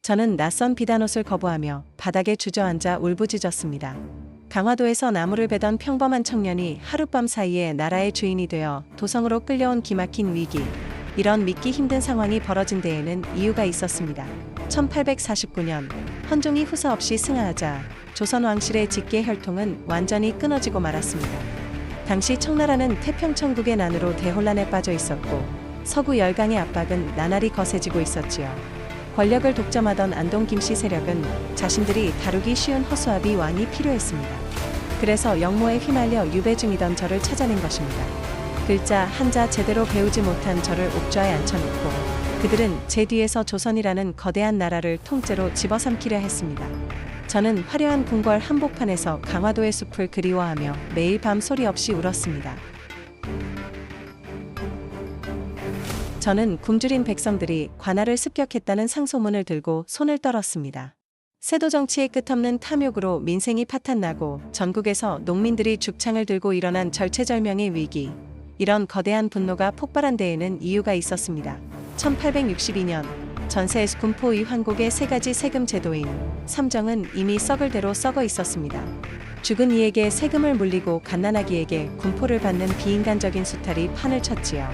저는 낯선 비단옷을 거부하며 바닥에 주저앉아 울부짖었습니다. 강화도에서 나무를 베던 평범한 청년이 하룻밤 사이에 나라의 주인이 되어 도성으로 끌려온 기막힌 위기. 이런 믿기 힘든 상황이 벌어진 데에는 이유가 있었습니다. 1849년 헌종이 후사 없이 승하하자 조선 왕실의 직계 혈통은 완전히 끊어지고 말았습니다. 당시 청나라는 태평천국의 난으로 대혼란에 빠져 있었고 서구 열강의 압박은 나날이 거세지고 있었지요. 권력을 독점하던 안동 김씨 세력은 자신들이 다루기 쉬운 허수아비 왕이 필요했습니다. 그래서 역모에 휘말려 유배 중이던 저를 찾아낸 것입니다. 글자 한자 제대로 배우지 못한 저를 옥좌에 앉혀놓고 그들은 제 뒤에서 조선이라는 거대한 나라를 통째로 집어삼키려 했습니다. 저는 화려한 궁궐 한복판에서 강화도의 숲을 그리워하며 매일 밤 소리 없이 울었습니다. 저는 굶주린 백성들이 관할을 습격했다는 상소문을 들고 손을 떨었습니다. 세도 정치의 끝없는 탐욕으로 민생이 파탄나고 전국에서 농민들이 죽창을 들고 일어난 절체절명의 위기. 이런 거대한 분노가 폭발한 데에는 이유가 있었습니다. 1862년 전세에서 군포의 환곡의 세 가지 세금 제도인 삼정은 이미 썩을 대로 썩어 있었습니다. 죽은 이에게 세금을 물리고 갓난아기에게 군포를 받는 비인간적인 수탈이 판을 쳤지요.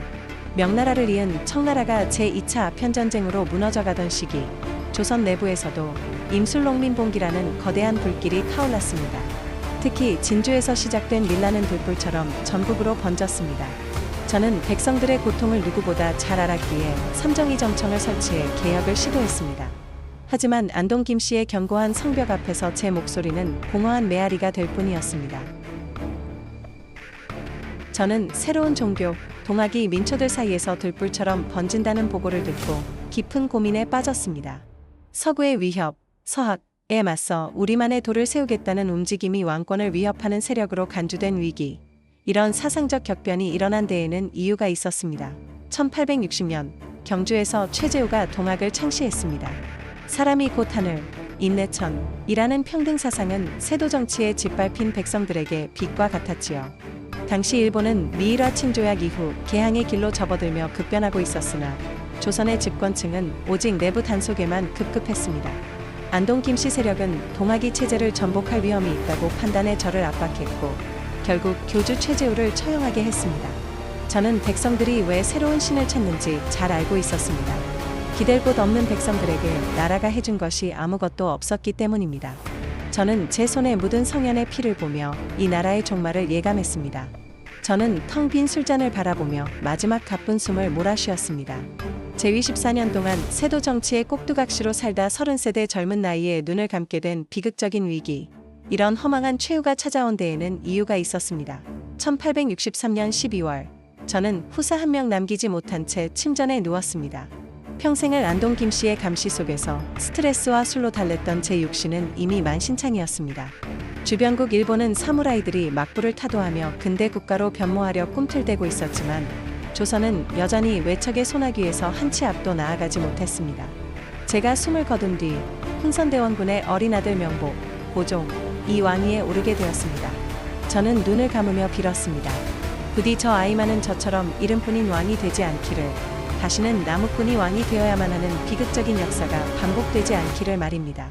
명나라를 이은 청나라가 제2차 아편전쟁으로 무너져가던 시기, 조선 내부에서도 임술농민봉기라는 거대한 불길이 타올랐습니다. 특히 진주에서 시작된 밀라는 들불처럼 전국으로 번졌습니다. 저는 백성들의 고통을 누구보다 잘 알았기에 삼정이정청을 설치해 개혁을 시도했습니다. 하지만 안동 김씨의 견고한 성벽 앞에서 제 목소리는 공허한 메아리가 될 뿐이었습니다. 저는 새로운 종교, 동학이 민초들 사이에서 들불처럼 번진다는 보고를 듣고 깊은 고민에 빠졌습니다. 서구의 위협, 서학에 맞서 우리만의 도를 세우겠다는 움직임이 왕권을 위협하는 세력으로 간주된 위기. 이런 사상적 격변이 일어난 데에는 이유가 있었습니다. 1860년 경주에서 최재우가 동학을 창시했습니다. 사람이 곧 하늘, 인내천이라는 평등 사상은 세도 정치에 짓밟힌 백성들에게 빛과 같았지요. 당시 일본은 미일화 침조약 이후 개항의 길로 접어들며 급변하고 있었으나 조선의 집권층은 오직 내부 단속에만 급급했습니다. 안동 김씨 세력은 동학이 체제를 전복할 위험이 있다고 판단해 저를 압박했고 결국 교주 최재우를 처형하게 했습니다. 저는 백성들이 왜 새로운 신을 찾는지 잘 알고 있었습니다. 기댈 곳 없는 백성들에게 나라가 해준 것이 아무것도 없었기 때문입니다. 저는 제 손에 묻은 성현의 피를 보며 이 나라의 종말을 예감했습니다. 저는 텅 빈 술잔을 바라보며 마지막 가쁜 숨을 몰아쉬었습니다. 제위 14년 동안 세도 정치의 꼭두각시로 살다 30세대 젊은 나이에 눈을 감게 된 비극적인 위기. 이런 허망한 최후가 찾아온 데에는 이유가 있었습니다. 1863년 12월, 저는 후사 한 명 남기지 못한 채 침전에 누웠습니다. 평생을 안동 김씨의 감시 속에서 스트레스와 술로 달랬던 제 육신은 이미 만신창이었습니다. 주변국 일본은 사무라이들이 막부를 타도하며 근대 국가로 변모하려 꿈틀대고 있었지만 조선은 여전히 외척의 소나기에서 한 치 앞도 나아가지 못했습니다. 제가 숨을 거둔 뒤 흥선대원군의 어린 아들 명복, 고종, 이 왕위에 오르게 되었습니다. 저는 눈을 감으며 빌었습니다. 부디 저 아이만은 저처럼 이름뿐인 왕이 되지 않기를, 다시는 나무꾼이 왕이 되어야만 하는 비극적인 역사가 반복되지 않기를 말입니다.